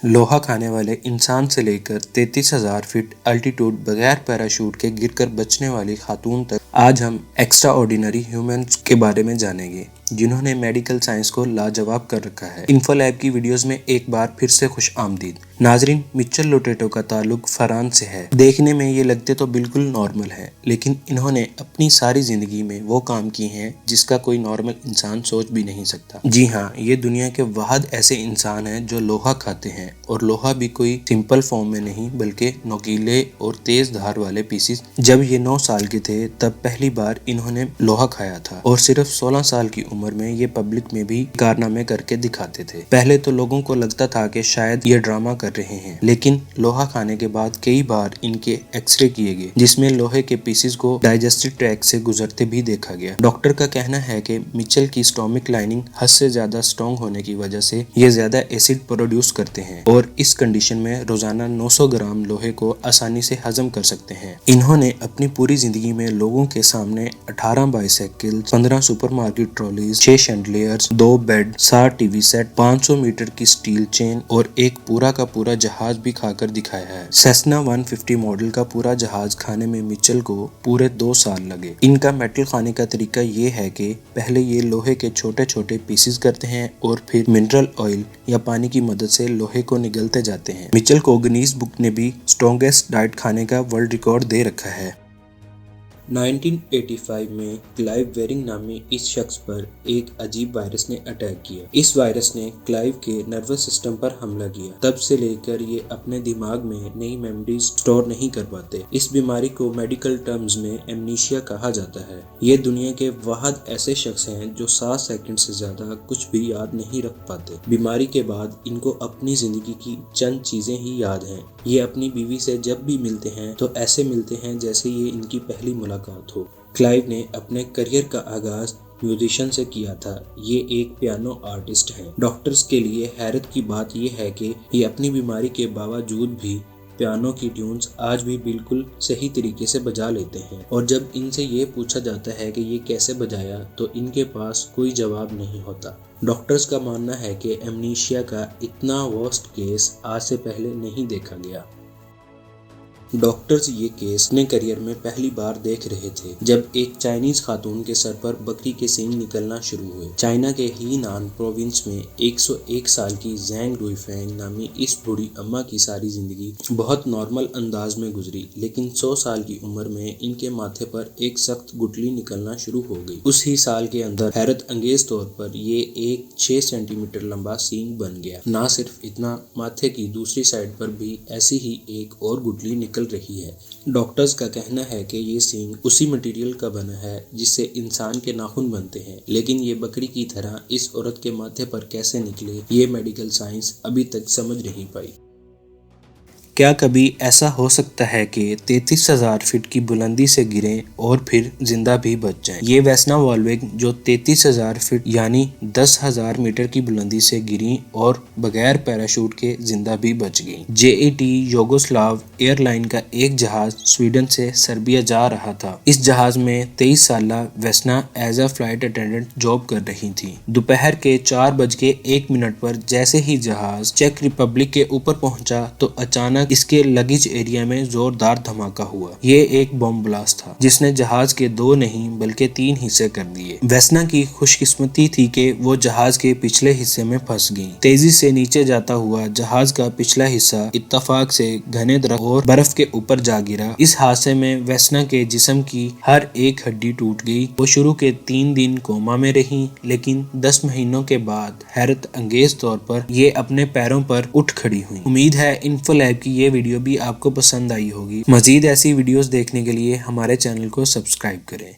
लोहा खाने वाले इंसान से लेकर 33,000 फीट अल्टीट्यूड बगैर पैराशूट के गिरकर बचने वाली खातून तक आज हम एक्स्ट्रा ऑर्डिनरी ह्यूमंस के बारे में जानेंगे जिन्होंने मेडिकल साइंस को लाजवाब कर रखा है। इन्फोलैब की वीडियोस में एक बार फिर से खुश आमदीद। नाजरीन, मिचेल लोटेटो का ताल्लुक फरहान से है। देखने में ये लगते तो बिल्कुल नॉर्मल है, लेकिन इन्होंने अपनी सारी जिंदगी में वो काम किए हैं जिसका कोई नॉर्मल इंसान सोच भी नहीं सकता। जी हाँ, ये दुनिया के वाहिद ऐसे इंसान हैं जो लोहा खाते हैं, और लोहा भी कोई सिंपल फॉर्म में नहीं बल्कि नोकीले और तेज धार वाले पीसेस। जब ये 9 साल के थे तब पहली बार इन्होंने लोहा खाया था, और सिर्फ 16 साल की उम्र में ये पब्लिक में भी कारनामे करके दिखाते थे। पहले तो लोगों को लगता था कि शायद ये ड्रामा कर रहे हैं, लेकिन लोहा खाने के बाद कई बार इनके एक्सरे किए गए जिसमें लोहे के पीसेस को डाइजेस्टिव ट्रैक्ट से गुजरते भी देखा गया। डॉक्टर का कहना है कि मिचेल की स्टोमिक लाइनिंग हद से ज्यादा स्ट्रॉन्ग होने की वजह से ये ज्यादा एसिड प्रोड्यूस करते हैं, और इस कंडीशन में रोजाना 900 ग्राम लोहे को आसानी से हजम कर सकते हैं। इन्होंने अपनी पूरी जिंदगी में लोगों के सामने 18 bicycle, 15 supermarket trolleys, 6 chandeliers, 2 bed, 60 TV set, 500 metre की स्टील चेन और एक पूरा का पूरा जहाज भी खाकर दिखाया है। सेस्ना 150 मॉडल का पूरा जहाज खाने में मिचेल को पूरे 2 साल लगे। इनका मेटल खाने का तरीका ये है कि पहले ये लोहे के छोटे छोटे पीसेस करते हैं और फिर मिनरल ऑयल या पानी की मदद से लोहे को निगलते जाते हैं। मिचेल को गिनीज बुक ने भी स्ट्रॉन्गेस्ट डाइट खाने का वर्ल्ड रिकॉर्ड दे रखा है। 1985 में क्लाइव वेरिंग नामी इस शख्स पर एक अजीब वायरस ने अटैक किया। इस वायरस ने क्लाइव के नर्वस सिस्टम पर हमला किया। तब से लेकर ये अपने दिमाग में नई मेमोरीज स्टोर नहीं कर पाते। इस बीमारी को मेडिकल टर्म्स में एमनीशिया कहा जाता है। ये दुनिया के वाहिद ऐसे शख्स हैं जो 7 सेकंड से ज्यादा कुछ भी याद नहीं रख पाते। बीमारी के बाद इनको अपनी जिंदगी की चंद चीजें ही याद हैं। ये अपनी बीवी से जब भी मिलते हैं तो ऐसे मिलते हैं जैसे ये इनकी पहली मुलाकात हो। क्लाइव ने अपने करियर का आगाज म्यूजिशियन से किया था। ये एक पियानो आर्टिस्ट हैं। डॉक्टर्स के लिए हैरत की बात यह है कि ये अपनी बीमारी के बावजूद भी पियानो की ट्यून्स आज भी बिल्कुल सही तरीके से बजा लेते हैं, और जब इनसे ये पूछा जाता है कि ये कैसे बजाया तो इनके पास कोई जवाब नहीं होता। डॉक्टर्स का मानना है कि एमनीशिया का इतना वर्स्ट केस आज से पहले नहीं देखा गया। डॉक्टर्स ये केस अपने करियर में पहली बार देख रहे थे जब एक चाइनीज खातून के सर पर बकरी के सींग निकलना शुरू हुए। चाइना के हीनान प्रोविंस में 101 साल की ज़ैंग रुइफेंग नामी इस बूढ़ी अम्मा की सारी जिंदगी बहुत नॉर्मल अंदाज में गुजरी, लेकिन 100 साल की उम्र में इनके माथे पर एक सख्त गुठली निकलना शुरू हो गई। उस ही साल के अंदर हैरत अंगेज तौर पर ये एक 6 सेंटीमीटर लंबा सींग बन गया। ना सिर्फ इतना, माथे की दूसरी साइड पर भी ऐसी ही एक और गुठली निकल रही है। डॉक्टर्स का कहना है कि ये सींग उसी मटेरियल का बना है जिससे इंसान के नाखून बनते हैं, लेकिन ये बकरी की तरह इस औरत के माथे पर कैसे निकले ये मेडिकल साइंस अभी तक समझ नहीं पाई। क्या कभी ऐसा हो सकता है कि 33,000 फीट की बुलंदी से गिरें और फिर जिंदा भी बच जाएं? ये वेस्ना वॉल्वेग जो 33,000 फीट यानी 10,000 मीटर की बुलंदी से गिरी और बगैर पैराशूट के जिंदा भी बच गई। जेईटी योगोस्लाव एयरलाइन का एक जहाज स्वीडन से सर्बिया जा रहा था। इस जहाज में 23 साला Vesna as a flight attendant job कर रही थी। दोपहर के 4:01 पर जैसे ही जहाज चेक रिपब्लिक के ऊपर पहुंचा तो अचानक इसके लगेज एरिया में जोरदार धमाका हुआ। ये एक बम ब्लास्ट था जिसने जहाज के 2 नहीं बल्कि 3 हिस्से कर दिए। वेस्ना की खुशकिस्मती थी कि वो जहाज के पिछले हिस्से में फंस गई। तेजी से नीचे जाता हुआ जहाज का पिछला हिस्सा इत्तफाक से घने दरख्त और बर्फ के ऊपर जा गिरा। इस हादसे में वेस्ना के जिस्म की हर एक हड्डी टूट गई। वो शुरू के 3 दिन कोमा में रही, लेकिन 10 महीनों के बाद हैरत अंगेज तौर पर ये अपने पैरों पर उठ खड़ी हुई। उम्मीद है इन्फोलैब की ये वीडियो भी आपको पसंद आई होगी। मजीद ऐसी वीडियोस देखने के लिए हमारे चैनल को सब्सक्राइब करें।